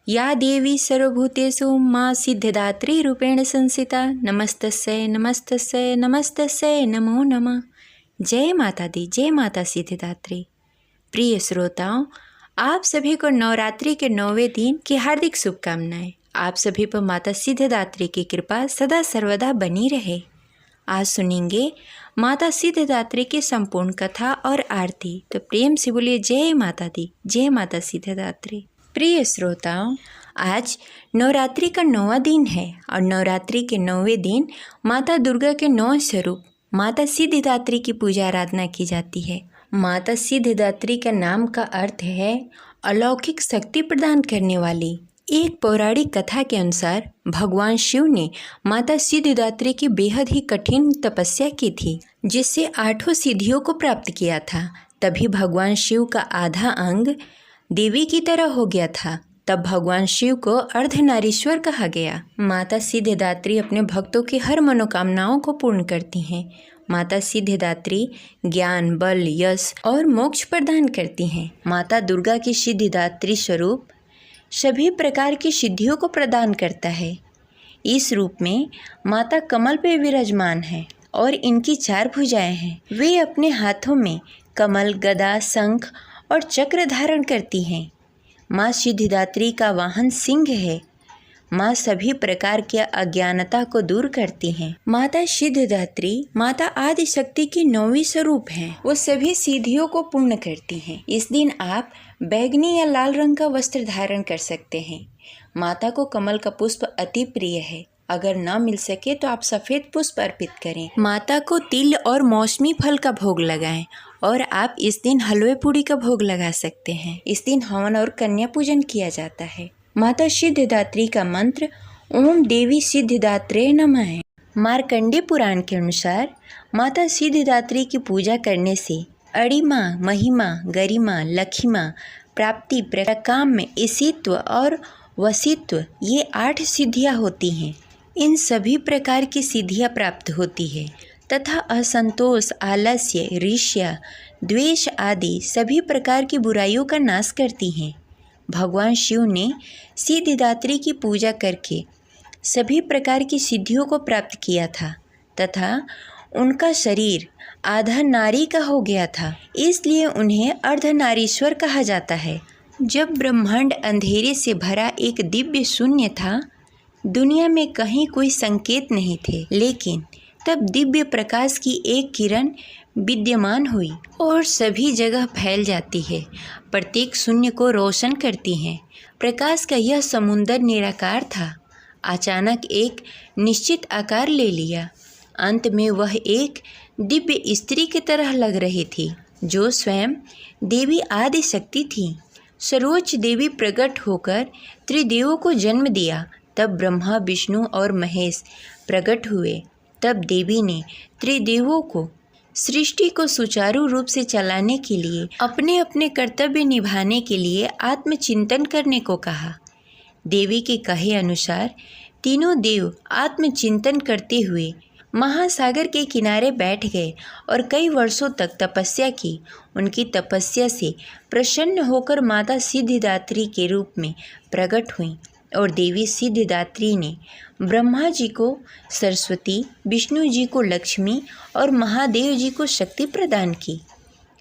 या देवी सर्वभूतेषु माँ सिद्धिदात्री रूपेण संस्थिता नमस्तस्यै नमस्तस्यै नमस्तस्यै नमो नमः। जय माता दी, जय माता सिद्धिदात्री। प्रिय श्रोताओं, आप सभी को नवरात्रि के 9वें दिन की हार्दिक शुभकामनाएं। आप सभी पर माता सिद्धिदात्री की कृपा सदा सर्वदा बनी रहे। आज सुनेंगे माता सिद्धिदात्री की संपूर्ण कथा और आरती। तो प्रेम से बोलिए जय माता दी, जय माता सिद्धिदात्री। प्रिय श्रोताओं, आज नवरात्रि का 9वां दिन है और नवरात्रि के 9वें दिन माता दुर्गा के 9 स्वरूप माता सिद्धिदात्री की पूजा आराधना की जाती है। माता सिद्धिदात्री का नाम का अर्थ है अलौकिक शक्ति प्रदान करने वाली। एक पौराणिक कथा के अनुसार भगवान शिव ने माता सिद्धिदात्री की बेहद ही कठिन तपस्या की थी, जिससे 8 सिद्धियों को प्राप्त किया था। तभी भगवान शिव का आधा अंग देवी की तरह हो गया था। तब भगवान शिव को अर्धनारीश्वर कहा गया। माता सिद्धिदात्री अपने भक्तों की हर मनोकामनाओं को पूर्ण करती हैं। माता सिद्धिदात्री ज्ञान, बल, यश और मोक्ष प्रदान करती हैं। माता दुर्गा की सिद्धिदात्री स्वरूप सभी प्रकार की सिद्धियों को प्रदान करता है। इस रूप में माता कमल पे विराजमान है और इनकी 4 भुजाएं हैं। वे अपने हाथों में कमल, गदा, शंख और चक्र धारण करती हैं। माँ सिद्धिदात्री का वाहन सिंह है। माँ सभी प्रकार की अज्ञानता को दूर करती हैं। माता सिद्धिदात्री माता आदि शक्ति की 9वीं स्वरूप हैं। वो सभी सिद्धियों को पूर्ण करती हैं। इस दिन आप बैंगनी या लाल रंग का वस्त्र धारण कर सकते हैं। माता को कमल का पुष्प अति प्रिय है। अगर न मिल सके तो आप सफ़ेद पुष्प अर्पित करें। माता को तिल और मौसमी फल का भोग लगाएं और आप इस दिन हलवे पूड़ी का भोग लगा सकते हैं। इस दिन हवन और कन्या पूजन किया जाता है। माता सिद्धिदात्री का मंत्र ओम देवी सिद्धिदात्रे नमः है। मार्कंडेय पुराण के अनुसार माता सिद्धिदात्री की पूजा करने से अणिमा, महिमा, गरिमा, लक्ष्मा, प्राप्ति, प्रकाम में ईशित्व और वशित्व, ये 8 सिद्धियाँ होती हैं। इन सभी प्रकार की सिद्धियाँ प्राप्त होती है तथा असंतोष, आलस्य, ईर्ष्या, द्वेष आदि सभी प्रकार की बुराइयों का नाश करती हैं। भगवान शिव ने सिद्धिदात्री की पूजा करके सभी प्रकार की सिद्धियों को प्राप्त किया था तथा उनका शरीर आधा नारी का हो गया था, इसलिए उन्हें अर्धनारीश्वर कहा जाता है। जब ब्रह्मांड अंधेरे से भरा एक दिव्य शून्य था, दुनिया में कहीं कोई संकेत नहीं थे, लेकिन तब दिव्य प्रकाश की एक किरण विद्यमान हुई और सभी जगह फैल जाती है, प्रत्येक शून्य को रोशन करती है। प्रकाश का यह समुंदर निराकार था, अचानक एक निश्चित आकार ले लिया। अंत में वह एक दिव्य स्त्री की तरह लग रही थी, जो स्वयं देवी आदि शक्ति थी। सर्वोच्च देवी प्रकट होकर त्रिदेवों को जन्म दिया। तब ब्रह्मा, विष्णु और महेश प्रकट हुए। तब देवी ने त्रिदेवों को सृष्टि को सुचारू रूप से चलाने के लिए, अपने अपने कर्तव्य निभाने के लिए आत्मचिंतन करने को कहा। देवी के कहे अनुसार तीनों देव आत्मचिंतन करते हुए महासागर के किनारे बैठ गए और कई वर्षों तक तपस्या की। उनकी तपस्या से प्रसन्न होकर माता सिद्धिदात्री के रूप में प्रकट हुई और देवी सिद्धिदात्री ने ब्रह्मा जी को सरस्वती, विष्णु जी को लक्ष्मी और महादेव जी को शक्ति प्रदान की।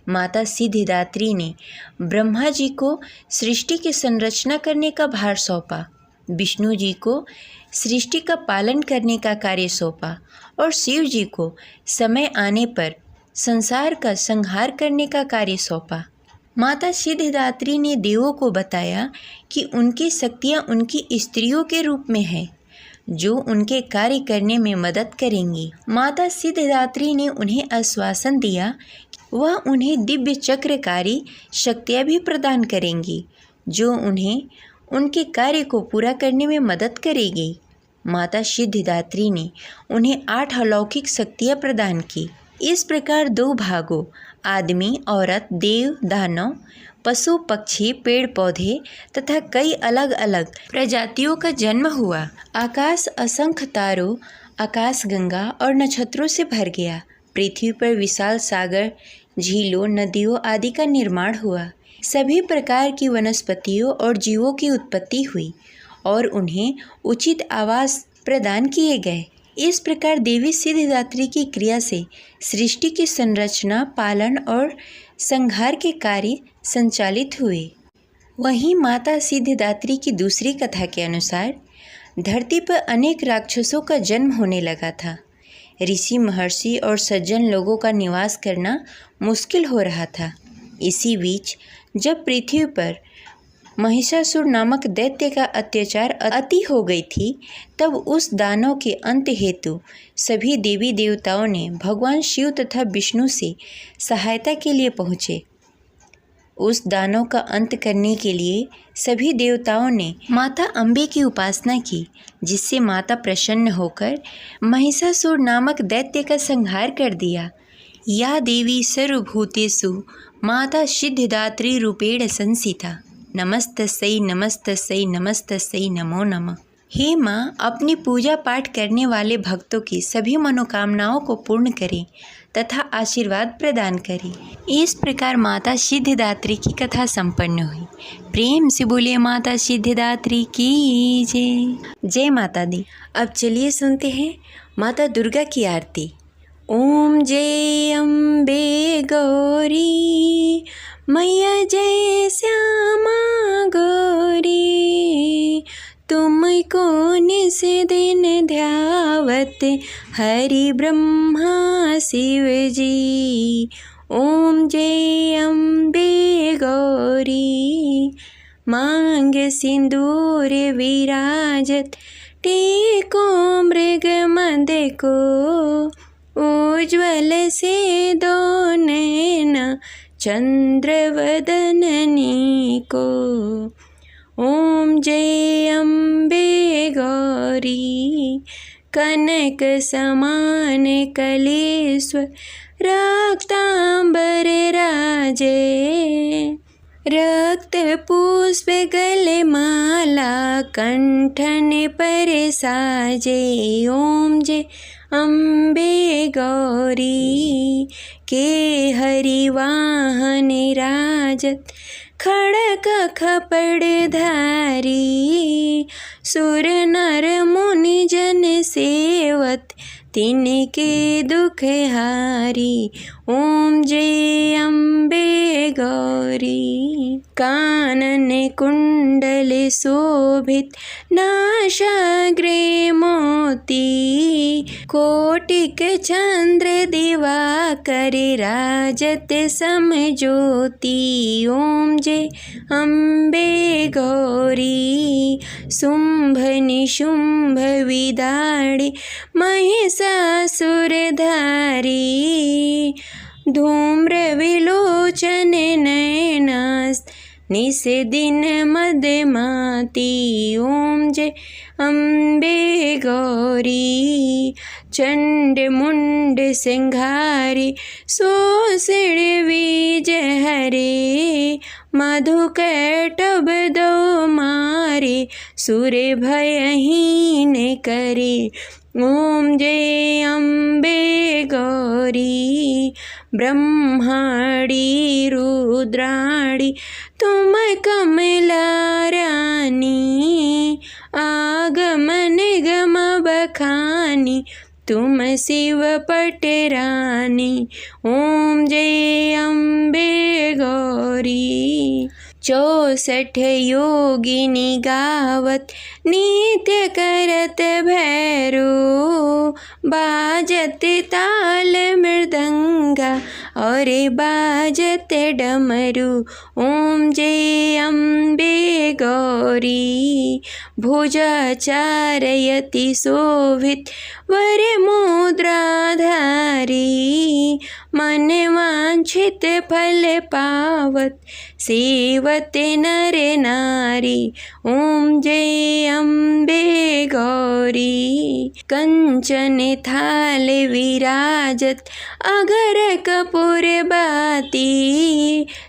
माता सिद्धिदात्री ने ब्रह्मा जी को सृष्टि की संरचना करने का भार सौंपा, विष्णु जी को सृष्टि का पालन करने का कार्य सौंपा और शिव जी को समय आने पर संसार का संहार करने का कार्य सौंपा। माता सिद्धिदात्री ने देवों को बताया कि उनकी शक्तियाँ उनकी स्त्रियों के रूप में हैं, जो उनके कार्य करने में मदद करेंगी। माता सिद्धिदात्री ने उन्हें आश्वासन दिया कि वह उन्हें दिव्य चक्रकारी शक्तियाँ भी प्रदान करेंगी, जो उन्हें उनके कार्य को पूरा करने में मदद करेगी। माता सिद्धिदात्री ने उन्हें 8 अलौकिक शक्तियाँ प्रदान की। इस प्रकार 2 भागों आदमी, औरत, देव, दानव, पशु, पक्षी, पेड़ पौधे तथा कई अलग अलग प्रजातियों का जन्म हुआ। आकाश असंख्य तारों, आकाश गंगा और नक्षत्रों से भर गया। पृथ्वी पर विशाल सागर, झीलों, नदियों आदि का निर्माण हुआ। सभी प्रकार की वनस्पतियों और जीवों की उत्पत्ति हुई और उन्हें उचित आवास प्रदान किए गए। इस प्रकार देवी सिद्धिदात्री की क्रिया से सृष्टि की संरचना, पालन और संहार के कार्य संचालित हुए। वहीं माता सिद्धिदात्री की दूसरी कथा के अनुसार धरती पर अनेक राक्षसों का जन्म होने लगा था। ऋषि, महर्षि और सज्जन लोगों का निवास करना मुश्किल हो रहा था। इसी बीच जब पृथ्वी पर महिषासुर नामक दैत्य का अत्याचार अति हो गई थी, तब उस दानव के अंत हेतु सभी देवी देवताओं ने भगवान शिव तथा विष्णु से सहायता के लिए पहुँचे। उस दानव का अंत करने के लिए सभी देवताओं ने माता अम्बे की उपासना की, जिससे माता प्रसन्न होकर महिषासुर नामक दैत्य का संहार कर दिया। या देवी सर्वभूतेषु माता सिद्धिदात्री रूपेण संस्थिता, नमस्तस्यै नमस्तस्यै नमस्तस्यै नमो नमः। हे माँ, अपनी पूजा पाठ करने वाले भक्तों की सभी मनोकामनाओं को पूर्ण करें तथा आशीर्वाद प्रदान करें। इस प्रकार माता सिद्धिदात्री की कथा संपन्न हुई। प्रेम से बोले माता सिद्धिदात्री की जय। जय माता दी। अब चलिए सुनते हैं माता दुर्गा की आरती। ओम जय अम्बे गौरी मैया, जय श्यामा गौरी, तुमको निस दिन ध्यावत हरि ब्रह्मा शिव जी। ओम जय अम्बे गौरी, मांग सिंदूर विराजत, टेको मृग मद को, उज्ज्वल से दो नैना चंद्र वदननी को। ओम जय अम्बे गौरी, कनक समान कलेश्वर, रक्तांबर राजे, रक्त पुष्प गले माला, कंठन पर साजे। ओम जय अम्बे गौरी, के हरि वाहन राजत, खड़ग खपड़ धारी, सुर नर मुनि जन सेवत, तिनके दुख हारी। ओम जय अम्बे गौरी, कानन कुंडल शोभित, नासाग्रे मोती, कोटिक चंद्र दिवाकर, राजत समज्योति। ओम जय अम्बे गौरी, शुंभ निशुंभ विदारे, महिषासुर धारी, धूम्र विलोचन नयनास, निस दिन मदमाती। ओम जय अम्बे गौरी, चंड मुंड सिंघारी, शोषण बीज हरे, मधुकैटभ दो मारे, सुर भयहीन करे। ओम जय अम्बे गौरी, ब्रह्माणी रुद्राणी, तुम कमला रानी, आगम निगम बखानी, तुम शिव पटरानी। ओम जय अम्बे गौरी, 64 योगिनी गावत, नित्य करत भैरो, बाजत ताल मृदंगा, और बाजत डमरू। ओम जय अम्बे गौरी, भुजा चारयति शोभित, वर मुद्राधारी, मन वांछित फल पावत, सेवत नर नारी। ओम जय अम्बे गौरी, कंचन थाल विराजत, अगर कपूर बाती,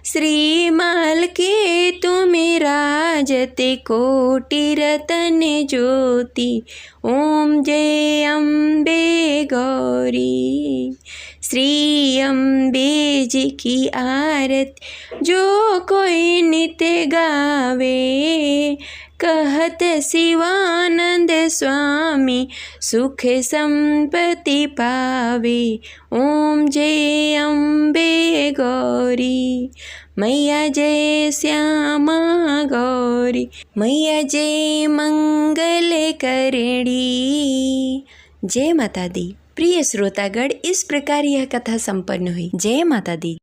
श्रीमाल के तुम राजत, कोटि रतन ज्योति। ओम जय अम्बे गौरी। श्री अम्बे जी की आरती जो कोई नित्य गावे, कहत शिवानंद स्वामी सुख संपत्ति पावे। ओम जय अम्बे गौरी। मैया जय श्यामा गौरी, मैया जय मंगल करणी। जय माता दी। प्रिय श्रोतागण, इस प्रकार यह कथा संपन्न हुई। जय माता दी।